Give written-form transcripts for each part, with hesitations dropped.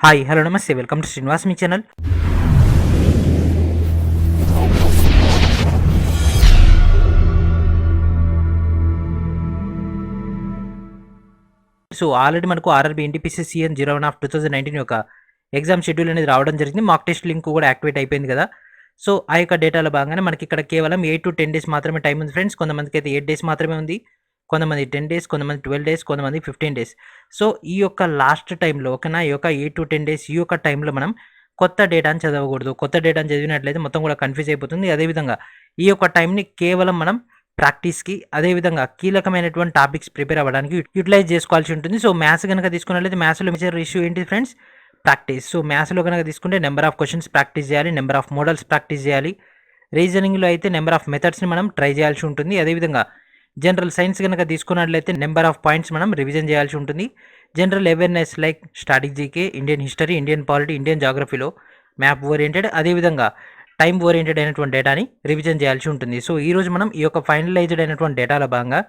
Hi hello నమస్తే welcome to Srinivas me channel. So already మనకు RRB NTPC CN 01 of 2019 యొక్క exam schedule అనేది రావడం జరిగింది. మాక్ టెస్ట్ లింక్ కూడా యాక్టివేట్ అయిపోయింది కదా. సో ఆ యొక్క డేటాలో భాగంగానే మనకి ఇక్కడ కేవలం 8 to 10 డేస్ మాత్రమే టైం ఉంది ఫ్రెండ్స్. కొంతమందికి అయితే 8 డేస్ మాత్రమే ఉంది, కొంతమంది 10 డేస్, కొంతమంది 12 డేస్, కొంతమంది 15 డేస్. సో ఈ యొక్క లాస్ట్ టైంలో ఓకేనా, ఈ యొక్క 8 to 10 డేస్ ఈ యొక్క టైంలో మనం కొత్త డేటాని చదవకూడదు. కొత్త డేటాని చదివినట్లయితే మొత్తం కూడా కన్ఫ్యూజ్ అయిపోతుంది. అదేవిధంగా ఈ యొక్క టైంని కేవలం మనం ప్రాక్టీస్‌కి, అదేవిధంగా కీలకమైనటువంటి టాపిక్స్ ప్రిపేర్ అవ్వడానికి యూటిలైజ్ చేసుకోవాల్సి ఉంటుంది. సో మ్యాథ్స్ గనక తీసుకున్నట్లయితే మ్యాథ్స్‌లో మేజర్ ఇష్యూ ఏంటి ఫ్రెండ్స్? ప్రాక్టీస్. సో మ్యాథ్స్‌లో గనక తీసుకుంటే నెంబర్ ఆఫ్ క్వెషన్స్ ప్రాక్టీస్ చేయాలి, నెంబర్ ఆఫ్ మోడల్స్ ప్రాక్టీస్ చేయాలి. రీజనింగ్‌లో అయితే నెంబర్ ఆఫ్ మెథడ్స్‌ని మనం ట్రై చేయాల్సి ఉంటుంది. అదేవిధంగా జనరల్ సైన్స్ గనక తీసుకున్నట్లయితే నెంబర్ ఆఫ్ పాయింట్స్ మనం రివిజన్ చేయాల్సి ఉంటుంది. General awareness like static GK, Indian history, Indian polity, Indian జాగ్రఫీలో మ్యాప్ ఓరియెంటెడ్, అదేవిధంగా టైమ్ ఓరియెంటెడ్ అయినటువంటి డేటాని రివిజన్ చేయాల్సి ఉంటుంది. సో ఈరోజు మనం ఈ యొక్క ఫైనలైజ్డ్ అయినటువంటి డేటాలో భాగంగా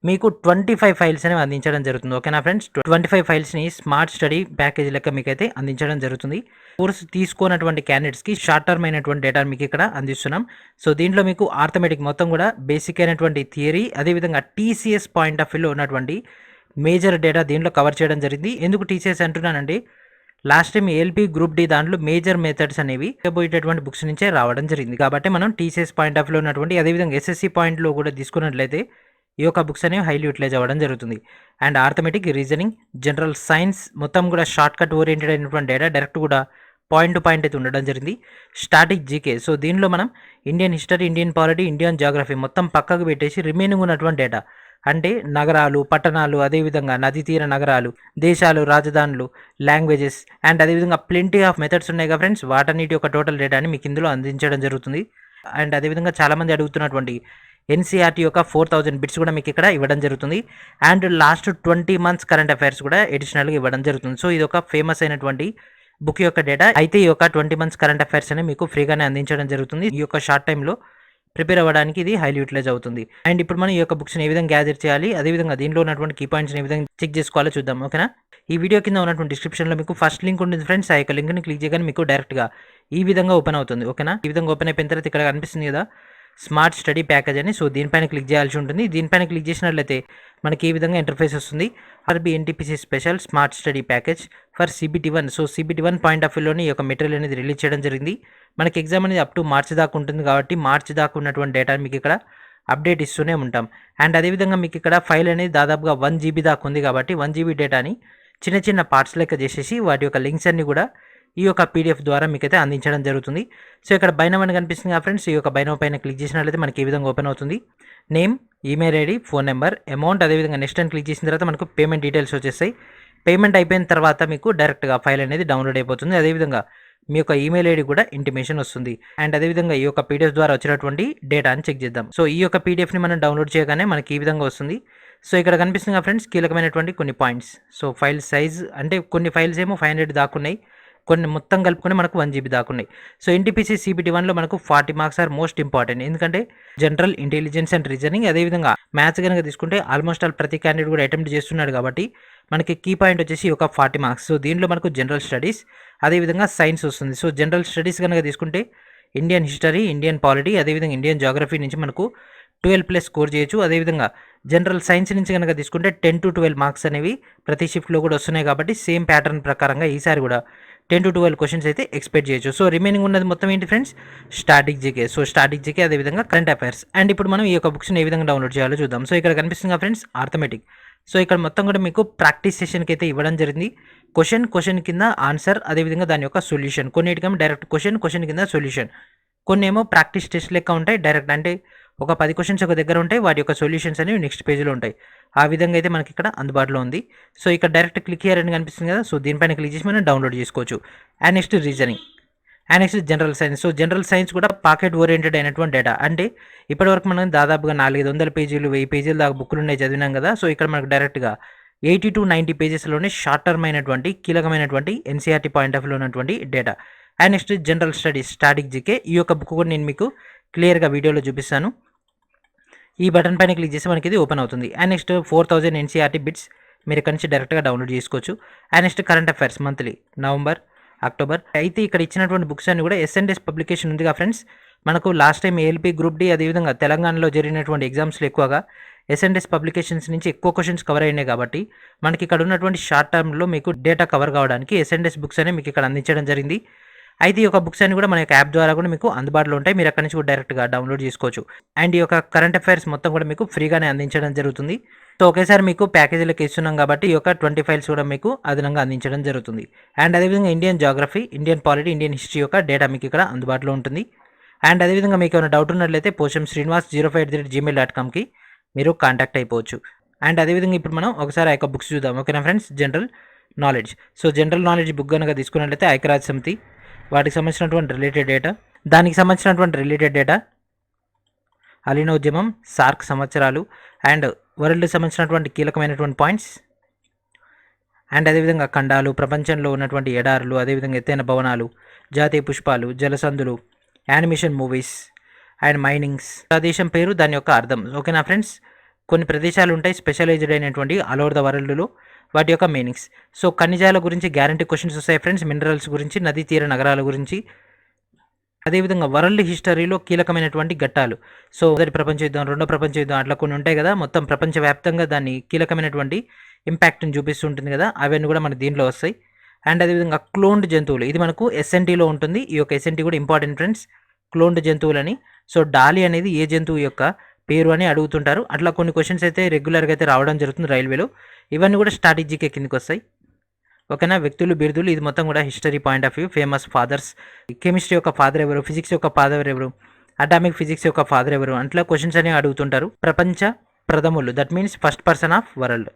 మీకు 25 ఫైల్స్ అనేవి అందించడం జరుగుతుంది. ఓకేనా ఫ్రెండ్స్, 25 ఫైల్స్ని స్మార్ట్ స్టడీ ప్యాకేజ్ లెక్క మీకైతే అందించడం జరుగుతుంది. కోర్స్ తీసుకున్నటువంటి క్యాండిడేట్స్కి షార్ట్ టర్మ్ అయినటువంటి డేటాను మీకు ఇక్కడ అందిస్తున్నాం. సో దీంట్లో మీకు ఆర్థమెటిక్ మొత్తం కూడా బేసిక్ అయినటువంటి థియరీ, అదేవిధంగా టీసీఎస్ పాయింట్ ఆఫ్ వ్యూలో ఉన్నటువంటి మేజర్ డేటా దీంట్లో కవర్ చేయడం జరిగింది. ఎందుకు టీసీఎస్ అంటున్నానండి, last time ALP group D దాంట్లో మేజర్ మెథడ్స్ అనేవి పోయేటటువంటి బుక్స్ నుంచే రావడం జరిగింది. కాబట్టి మనం టీసీఎస్ పాయింట్ ఆఫ్ వ్యూలో ఉన్నటువంటి, అదేవిధంగా ఎస్ఎస్సి పాయింట్లో కూడా తీసుకున్నట్లయితే ఈ యొక్క బుక్స్ అనేవి హైలీ యూటిలైజ్ అవ్వడం జరుగుతుంది. And arithmetic, reasoning, general science మొత్తం కూడా షార్ట్ కట్ ఓరియంటెడ్ అయినటువంటి డేటా డైరెక్ట్ కూడా పాయింట్ టు పాయింట్ అయితే ఉండడం జరిగింది. స్టాటిక్ జీకే, సో దీనిలో మనం Indian history, Indian polity, Indian geography మొత్తం పక్కకు పెట్టేసి రిమైనింగ్ ఉన్నటువంటి డేటా అంటే నగరాలు, పట్టణాలు, అదేవిధంగా నదీ తీర నగరాలు, దేశాలు, రాజధానులు, లాంగ్వేజెస్ అండ్ అదేవిధంగా ప్లెంటీ ఆఫ్ మెథడ్స్ ఉన్నాయి కదా ఫ్రెండ్స్, వాటన్నిటి యొక్క టోటల్ డేటాని మీకు ఇందులో అందించడం జరుగుతుంది. అండ్ అదేవిధంగా చాలామంది అడుగుతున్నటువంటి ఎన్సీఆర్టీ యొక్క 4000 బిట్స్ కూడా మీకు ఇక్కడ ఇవ్వడం జరుగుతుంది. And last 20 months current affairs కూడా అడిషనల్గా ఇవ్వడం జరుగుతుంది. సో ఇది ఒక ఫేమస్ అయినటువంటి బుక్ యొక్క డేటా. అయితే ఈ యొక్క 20 months కరెంట్ అఫైర్స్ అనేవి మీకు ఫ్రీగానే అందించడం జరుగుతుంది. ఈ యొక్క షార్ట్ టైంలో ప్రిపేర్ అవ్వడానికి ఇది హైలీ యూటిలైజ్ అవుతుంది. అండ్ ఇప్పుడు మనం ఈ యొక్క బుక్స్ని ఏ విధంగా గ్యాదర్ చేయాలి, అదేవిధంగా దీనిలో ఉన్నటువంటి కీ పాయింట్స్ని ఏ విధంగా చెక్ చేసుకోవాలో చూద్దాం. ఓకేనా, ఈ వీడియో కింద ఉన్నటువంటి డిస్క్రిప్షన్లో మీకు ఫస్ట్ లింక్ ఉంటుంది ఫ్రెండ్స్. ఆ యొక్క లింక్ని క్లిక్ చేయగానే మీకు డైరెక్ట్గా ఈ విధంగా ఓపెన్ అవుతుంది. ఓకేనా, ఈ విధంగా ఓపెన్ అయిపోయిన తర్వాత ఇక్కడ కనిపిస్తుంది కదా స్మార్ట్ స్టడీ ప్యాకేజ్ అని. సో దీనిపైన క్లిక్ చేయాల్సి ఉంటుంది. దీనిపైన క్లిక్ చేసినట్లయితే మనకి ఈ విధంగా ఇంటర్ఫేస్ వస్తుంది. RRB NTPC special smart study package for CBT1. So CBT1 point of వ్యూలోని ఈ యొక్క మెటీరియల్ అనేది రిలీజ్ చేయడం జరిగింది. మనకి ఎగ్జామ్ అనేది అప్ టు మార్చి దాకా ఉంటుంది కాబట్టి మార్చి దాకా ఉన్నటువంటి డేటా మీకు ఇక్కడ అప్డేట్ ఇస్తూనే ఉంటాం. అండ్ అదేవిధంగా మీకు ఇక్కడ ఫైల్ అనేది దాదాపుగా 1 GB దాకా ఉంది కాబట్టి 1 GB డేటాని చిన్న చిన్న పార్ట్స్ లెక్క చేసేసి వాటి యొక్క లింక్స్ అన్ని కూడా ఈ యొక్క PDF ద్వారా మీకైతే అందించడం జరుగుతుంది. సో ఇక్కడ బైనో అని కనిపిస్తుంది కదా ఫ్రెండ్స్, ఈ యొక్క బైనో పైన క్లిక్ చేసినట్లయితే మనకి ఈ విధంగా ఓపెన్ అవుతుంది. Name, email ID, phone number, amount, అదేవిధంగా నెక్స్ట్ అని క్లిక్ చేసిన తర్వాత మనకు పేమెంట్ డీటెయిల్స్ వచ్చేస్తాయి. పేమెంట్ అయిపోయిన తర్వాత మీకు డైరెక్ట్గా ఫైల్ అనేది డౌన్లోడ్ అయిపోతుంది. అదేవిధంగా మీ యొక్క ఈమెయిల్ ఐడి కూడా ఇంటిమేషన్ వస్తుంది. అండ్ అదేవిధంగా ఈ యొక్క PDF ద్వారా వచ్చినటువంటి డేటాని చెక్ చేద్దాం. సో ఈ యొక్క PDFని మనం డౌన్లోడ్ చేయగానే మనకి ఈ విధంగా వస్తుంది. సో ఇక్కడ కనిపిస్తుంది కదా ఫ్రెండ్స్ కీలకమైనటువంటి కొన్ని పాయింట్స్. సో ఫైల్ సైజ్ అంటే కొన్ని ఫైల్స్ ఏమో 500 దాకున్నాయి, కొన్ని మొత్తం కలుపుకొని మనకు 1 GB దాకా ఉన్నాయి. సో ఎన్టీపీసీ CBT1లో మనకు 40 marks ఆర్ మోస్ట్ ఇంపార్టెంట్. ఎందుకంటే జనరల్ ఇంటెలిజెన్స్ అండ్ రీజనింగ్, అదేవిధంగా మ్యాథ్స్ కనుక తీసుకుంటే ఆల్మోస్ట్ ఆల్ ప్రతి క్యాండిడేట్ కూడా అటెంప్ట్ చేస్తున్నాడు కాబట్టి మనకి కీ పాయింట్ వచ్చేసి ఒక 40 marks. సో దీంట్లో మనకు జనరల్ స్టడీస్, అదేవిధంగా సైన్స్ వస్తుంది. సో జనరల్ స్టడీస్ కనుక తీసుకుంటే ఇండియన్ హిస్టరీ, ఇండియన్ పాలిటీ, అదేవిధంగా ఇండియన్ జాగ్రఫీ నుంచి మనకు 12+ స్కోర్ చేయొచ్చు. అదేవిధంగా జనరల్ సైన్స్ నుంచి కనుక తీసుకుంటే 10 to 12 marks అనేవి ప్రతి షిఫ్ట్లో కూడా వస్తున్నాయి కాబట్టి సేమ్ ప్యాటర్న్ ప్రకారంగా ఈసారి కూడా 10 to 12 క్వశ్చన్స్ అయితే ఎక్స్పెక్ట్ చేయొచ్చు. సో రిమైనింగ్ ఉన్నది మొత్తం ఏంటి friends, static GK. So static GK అదేవిధంగా కరెంట్ అఫైర్స్. అండ్ ఇప్పుడు మనం ఈ యొక్క బుక్స్ని ఏ విధంగా డౌన్లోడ్ చేయాలో చూద్దాం. సో ఇక్కడ కనిపిస్తుంది కదా ఫ్రెండ్స్ ఆర్థమెటిక్. సో ఇక్కడ మొత్తం కూడా మీకు ప్రాక్టీస్ సెషన్కి అయితే ఇవ్వడం జరిగింది. క్వశ్చన్ కింద ఆన్సర్, అదేవిధంగా దాని యొక్క సొల్యూషన్. కొన్నిటికేమో డైరెక్ట్ క్వశ్చన్ కింద సొల్యూషన్, కొన్ని ఏమో ప్రాక్టీస్ టెస్ట్ లెక్క ఉంటాయి డైరెక్ట్. అంటే ఒక 10 క్వశ్చన్స్ ఒక దగ్గర ఉంటాయి, వాటి యొక్క సొల్యూషన్స్ అనేవి నెక్స్ట్ పేజ్లో ఉంటాయి. ఆ విధంగా అయితే మనకి ఇక్కడ అందుబాటులో ఉంది. సో ఇక్కడ డైరెక్ట్ క్లిక్ హియర్ అని కనిపిస్తుంది కదా, సో దీనిపైన క్లిక్ చేసి మనం డౌన్లోడ్ చేసుకోవచ్చు. And next reasoning, and next general science. So general science కూడా పాకెట్ ఓరియంటెడ్ అయినటువంటి డేటా. అంటే ఇప్పటివరకు మనం దాదాపుగా 400 పేజీలు 1000 పేజీల దాకా బుక్లు ఉన్నాయి చదివినాం కదా. సో ఇక్కడ మనకు డైరెక్ట్గా 80 to 90 పేజెస్లోనే షార్ట్ టర్మ్ అయినటువంటి కీలకమైనటువంటి ఎన్సీఆర్టీ పాయింట్ ఆఫ్ వ్యూలో ఉన్నటువంటి data. And next general studies static GK. ఈ యొక్క బుక్ కూడా నేను మీకు క్లియర్గా వీడియోలో చూపిస్తాను. ఈ బటన్ పైన క్లిక్ చేసి మనకి ఇది ఓపెన్ అవుతుంది. అండ్ నెక్స్ట్ 4000 ఎన్సీఆర్టీ బిట్స్ మీరు ఇక్కడ నుంచి డైరెక్ట్గా డౌన్లోడ్ చేసుకోవచ్చు. And next current affairs monthly November, October. అయితే ఇక్కడ ఇచ్చినటువంటి బుక్స్ అన్ని కూడా ఎస్ఎన్ఎస్ పబ్లికేషన్ ఉందిగా ఫ్రెండ్స్. మనకు last time ALP group D అదేవిధంగా తెలంగాణలో జరిగినటువంటి ఎగ్జామ్స్లో ఎక్కువగా ఎస్ఎన్ఎస్ పబ్లికేషన్స్ నుంచి ఎక్కువ క్వశ్చన్స్ కవర్ అయినాయి కాబట్టి మనకి ఇక్కడ ఉన్నటువంటి షార్ట్ టర్మ్లో మీకు డేటా కవర్ కావడానికి ఎస్ఎన్ఎస్ బుక్స్ అనేవి మీకు ఇక్కడ అందించడం జరిగింది. అయితే ఈ యొక్క బుక్స్ అన్ని కూడా మన యొక్క యాప్ ద్వారా కూడా మీకు అందుబాటులో ఉంటాయి. మీరు అక్కడి నుంచి కూడా డైరెక్ట్గా డౌన్లోడ్ చేసుకోవచ్చు. అండ్ ఈ యొక్క కరెంట్ అఫైర్స్ మొత్తం కూడా మీకు ఫ్రీగానే అందించడం జరుగుతుంది. సో ఒకేసారి మీకు ప్యాకేజీలకు ఇస్తున్నాం కాబట్టి ఈ యొక్క 20 ఫైల్స్ కూడా మీకు అదనంగా అందించడం జరుగుతుంది. అండ్ అదేవిధంగా Indian geography, Indian polity, Indian history యొక్క డేటా మీకు ఇక్కడ అందుబాటులో ఉంటుంది. అండ్ అదేవిధంగా మీకు ఏమైనా డౌట్ ఉన్నట్లయితే poshamsrinivas05@gmail.comకి మీరు కాంటాక్ట్ అయిపోవచ్చు. అండ్ అదేవిధంగా ఇప్పుడు మనం ఒకసారి ఆ యొక్క బుక్స్ చూద్దాం. ఓకేనా friends. General knowledge. So general knowledge book కనుక తీసుకున్నట్లయితే ఐక్యరాజ్య సమితి వాటికి సంబంధించినటువంటి రిలేటెడ్ డేటా, దానికి సంబంధించినటువంటి రిలేటెడ్ డేటా, అలీన ఉద్యమం, సార్క్ సంవత్సరాలు అండ్ వరల్డ్కి సంబంధించినటువంటి కీలకమైనటువంటి పాయింట్స్, అండ్ అదేవిధంగా ఖండాలు, ప్రపంచంలో ఉన్నటువంటి ఎడారులు, అదేవిధంగా ఎత్తైన భవనాలు, జాతీయ పుష్పాలు, జలసంధులు, యానిమేషన్ మూవీస్ అండ్ మైనింగ్స్, ప్రదేశం పేరు, దాని యొక్క అర్థం. ఓకేనా ఫ్రెండ్స్. కొన్ని ప్రదేశాలు ఉంటాయి స్పెషలైజ్డ్ అయినటువంటి ఆల్ ఓవర్ ద వరల్డ్లో, వాటి యొక్క మీనింగ్స్. సో ఖనిజాల గురించి గ్యారంటీ క్వశ్చన్స్ వస్తాయి ఫ్రెండ్స్, మినరల్స్ గురించి, నదీ తీర నగరాల గురించి, అదేవిధంగా వరల్డ్ హిస్టరీలో కీలకమైనటువంటి ఘట్టాలు. సో మొదటి ప్రపంచ యుద్ధం, రెండో ప్రపంచ యుద్ధం అట్లా కొన్ని ఉంటాయి కదా, మొత్తం ప్రపంచవ్యాప్తంగా దాన్ని కీలకమైనటువంటి ఇంపాక్ట్ని చూపిస్తుంటుంది కదా, అవన్నీ కూడా మనకి దీంట్లో వస్తాయి. అండ్ అదేవిధంగా క్లోన్డ్ జంతువులు, ఇది మనకు ఎస్ఎన్టీలో ఉంటుంది. ఈ యొక్క ఎస్ఎన్టీ కూడా important friends, cloned జంతువులని. So Dolly అనేది ఏ జంతువు యొక్క పేరు అని అడుగుతుంటారు. అట్లా కొన్ని క్వశ్చన్స్ అయితే రెగ్యులర్గా అయితే రావడం జరుగుతుంది రైల్వేలో. ఇవన్నీ కూడా స్ట్రాటజీకే కిందకి వస్తాయి. ఓకేనా. వ్యక్తులు, బిరుదులు, ఇది మొత్తం కూడా history point of view. Famous fathers, chemistry యొక్క ఫాదర్ ఎవరు, ఫిజిక్స్ యొక్క ఫాదర్ ఎవరు, అటామిక్ ఫిజిక్స్ యొక్క ఫాదర్ ఎవరు, అట్లా క్వశ్చన్స్ అనేవి అడుగుతుంటారు. ప్రపంచ ప్రథములు, that means first person of world.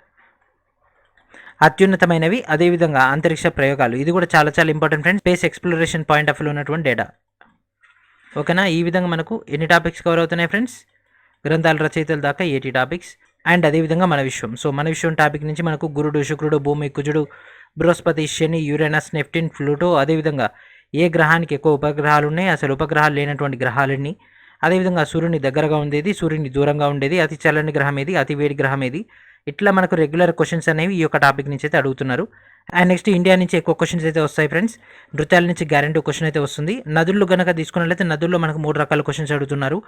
అత్యున్నతమైనవి, అదేవిధంగా అంతరిక్ష ప్రయోగాలు, ఇది కూడా చాలా చాలా important friends, space exploration point of view ఉన్నటువంటి డేటా. ఓకేనా. ఈ విధంగా మనకు ఎన్ని టాపిక్స్ కవర్ అవుతున్నాయి ఫ్రెండ్స్, గ్రంథాల రచయితల దాకా 80 టాపిక్స్. అండ్ అదేవిధంగా మన విశ్వం. సో మన విశ్వం టాపిక్ నుంచి మనకు గురుడు, శుక్రుడు, భూమి, కుజుడు, బృహస్పతి, శని, యురేనస్, నెప్ట్యూన్, ప్లూటో, అదేవిధంగా ఏ గ్రహానికి ఎక్కువ ఉపగ్రహాలు ఉన్నాయి, అసలు ఉపగ్రహాలు లేనటువంటి గ్రహాలన్నీ, అదేవిధంగా సూర్యుని దగ్గరగా ఉండేది, సూర్యుని దూరంగా ఉండేది, అతి చల్లని గ్రహం ఏది, అతి వేడి గ్రహం ఏది, ఇట్లా మనకు రెగ్యులర్ క్వశ్చన్స్ అనేవి ఈ యొక్క టాపిక్ నుంచి అయితే అడుగుతున్నారు. అండ్ నెక్స్ట్ ఇండియా నుంచి ఎక్కువ క్వశ్చన్స్ అయితే వస్తాయి ఫ్రెండ్స్. నృత్యాల నుంచి గ్యారంటీ క్వశ్చన్ అయితే వస్తుంది. నదులు కనుక తీసుకున్నట్లయితే నదుల్లో మనకు 3 రకాల క్వశ్చన్స్ అడుగుతున్నారు.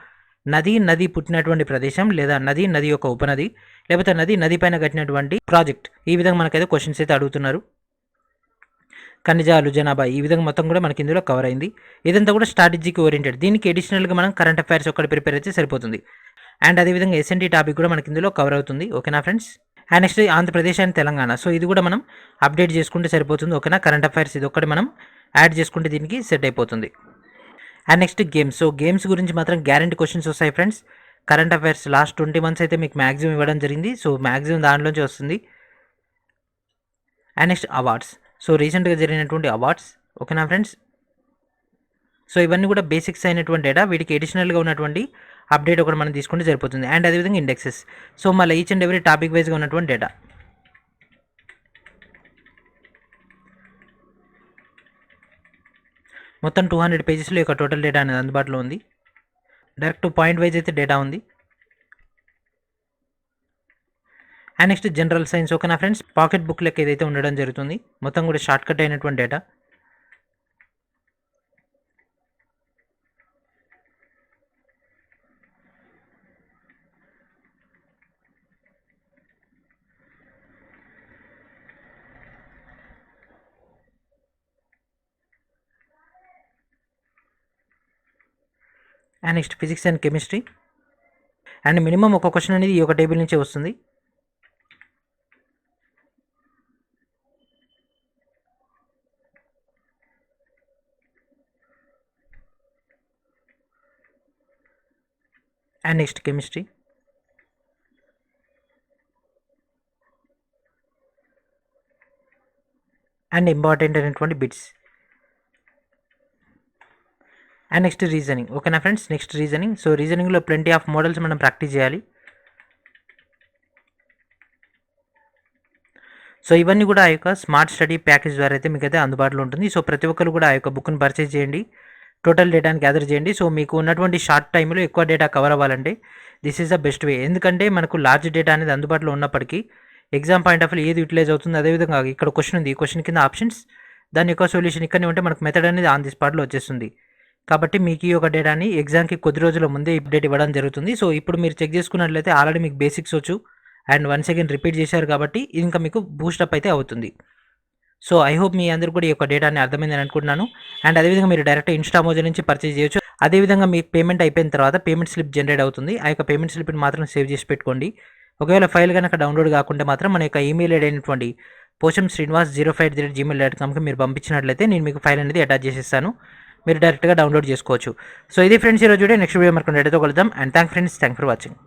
నది పుట్టినటువంటి ప్రదేశం, లేదా నది యొక్క ఉపనది, లేకపోతే నది పైన కట్టినటువంటి ప్రాజెక్ట్. ఈ విధంగా మనకైతే క్వశ్చన్స్ అయితే అడుగుతున్నారు. ఖనిజాలు, జనాభా, ఈ విధంగా మొత్తం కూడా మనకి ఇందులో కవర్ అయింది. ఇదంతా కూడా స్ట్రాటజీకి ఓరియంటెడ్. దీనికి అడిషనల్గా మనం కరెంట్ అఫైర్స్ ఒకటి ప్రిపేర్ అయితే సరిపోతుంది. అండ్ అదేవిధంగా ఎస్ఎన్టీ టాపిక్ కూడా మనకి ఇందులో కవర్ అవుతుంది. ఓకేనా friends. And next Andhra Pradesh and Telangana. So ఇది కూడా మనం అప్డేట్ చేసుకుంటే సరిపోతుంది. ఓకేనా. కరెంట్ అఫైర్స్ ఇది ఒకటి మనం యాడ్ చేసుకుంటే దీనికి సెట్ అయిపోతుంది. And next games. So games గురించి మాత్రం గ్యారంటీ క్వశ్చన్స్ వస్తాయి friends. Current affairs last 20 months అయితే మీకు మ్యాక్సిమం ఇవ్వడం జరిగింది. సో మ్యాక్సిమం దాంట్లోంచి వస్తుంది. And next awards. సో రీసెంట్గా జరిగినటువంటి అవార్డ్స్. ఓకేనా ఫ్రెండ్స్. సో ఇవన్నీ కూడా బేసిక్స్ అయినటువంటి డేటా. వీటికి అడిషనల్గా ఉన్నటువంటి అప్డేట్ ఒకటి మనం తీసుకుంటే సరిపోతుంది. అండ్ అదేవిధంగా ఇండెక్సెస్. సో మళ్ళీ ఈచ్ అండ్ ఎవ్రీ టాపిక్ వైజ్గా ఉన్నటువంటి డేటా. మొత్తం 200 పేజెస్లో యొక్క టోటల్ డేటా అనేది అందుబాటులో ఉంది. డైరెక్ట్ పాయింట్ వైజ్ అయితే డేటా ఉంది. And next general science. ఓకేనా ఫ్రెండ్స్. పాకెట్ బుక్ లెక్క ఏదైతే ఉండడం జరుగుతుంది, మొత్తం కూడా షార్ట్ కట్ అయినటువంటి data. And next physics and chemistry. And minimum ఒక క్వశ్చన్ అనేది ఈ ఒక టేబుల్ నుంచే వస్తుంది. And next chemistry. And important అయినటువంటి బిట్స్. And next reasoning. ఓకేనా ఫ్రెండ్స్. Next reasoning. సో రీజనింగ్లో ప్లెంటీ ఆఫ్ మోడల్స్ మనం ప్రాక్టీస్ చేయాలి. సో ఇవన్నీ కూడా ఆ యొక్క స్మార్ట్ స్టడీ ప్యాకేజ్ ద్వారా అయితే మీకు అయితే అందుబాటులో ఉంటుంది. సో ప్రతి ఒక్కరు కూడా ఆ యొక్క బుక్ని పర్చేజ్ చేయండి, టోటల్ డేటాని గ్యాదర్ చేయండి. సో మీకు ఉన్నటువంటి షార్ట్ టైంలో ఎక్కువ డేటా కవర్ అవ్వాలంటే this is the best way. ఎందుకంటే మనకు లార్జ్ డేటా అనేది అందుబాటులో ఉన్నప్పటికీ ఎగ్జామ్ పాయింట్ ఆఫ్ వ్యూ ఏది యూటిలైజ్ అవుతుంది, అదేవిధంగా ఇక్కడ క్వశ్చన్ ఉంది, ఈ క్వశ్చన్ కింద ఆప్షన్స్, దాని యొక్క సొల్యూషన్ ఇక్కడనే ఉంటే మనకు మెథడ్ అనేది ఆన్ ది స్పాట్లో వచ్చేస్తుంది. కాబట్టి మీకు ఈ యొక్క డేటాని ఎగ్జామ్కి కొద్ది రోజుల ముందే అప్డేట్ ఇవ్వడం జరుగుతుంది. సో ఇప్పుడు మీరు చెక్ చేసుకున్నట్లయితే ఆల్రెడీ మీకు బేసిక్స్ వచ్చు అండ్ వన్స్ అగైన్ రిపీట్ చేశారు కాబట్టి ఇంకా మీకు బూస్టప్ అయితే అవుతుంది. సో ఐ హోప్ మీ అందరూ కూడా ఈ యొక్క డేటాని అర్థమైందని అనుకుంటున్నాను. అండ్ అదేవిధంగా మీరు డైరెక్ట్ ఇన్స్టామోజో నుంచి పర్చేజ్ చేయొచ్చు. అదేవిధంగా మీకు పేమెంట్ అయిపోయిన తర్వాత పేమెంట్ స్లిప్ జనరేట్ అవుతుంది. ఆ యొక్క పేమెంట్ స్లిప్ని మాత్రం సేవ్ చేసి పెట్టుకోండి. ఒకవేళ ఫైల్ కనుక డౌన్లోడ్ కాకుంటే మాత్రం మన యొక్క ఈమెయిల్ ఐడి అయినటువంటి poshamsrinivas05@gmail.comకి మీరు పంపించినట్లయితే నేను మీకు ఫైల్ అనేది అటాచ్ చేసేస్తాను. మీరు డైరెక్ట్గా డౌన్లోడ్ చేసుకోవచ్చు. సో ఇది ఫ్రెండ్స్ ఈరోజు వీడియో. నెక్స్ట్ వీడియో మనకు డేటాతో కలుద్దాం. And thank for watching.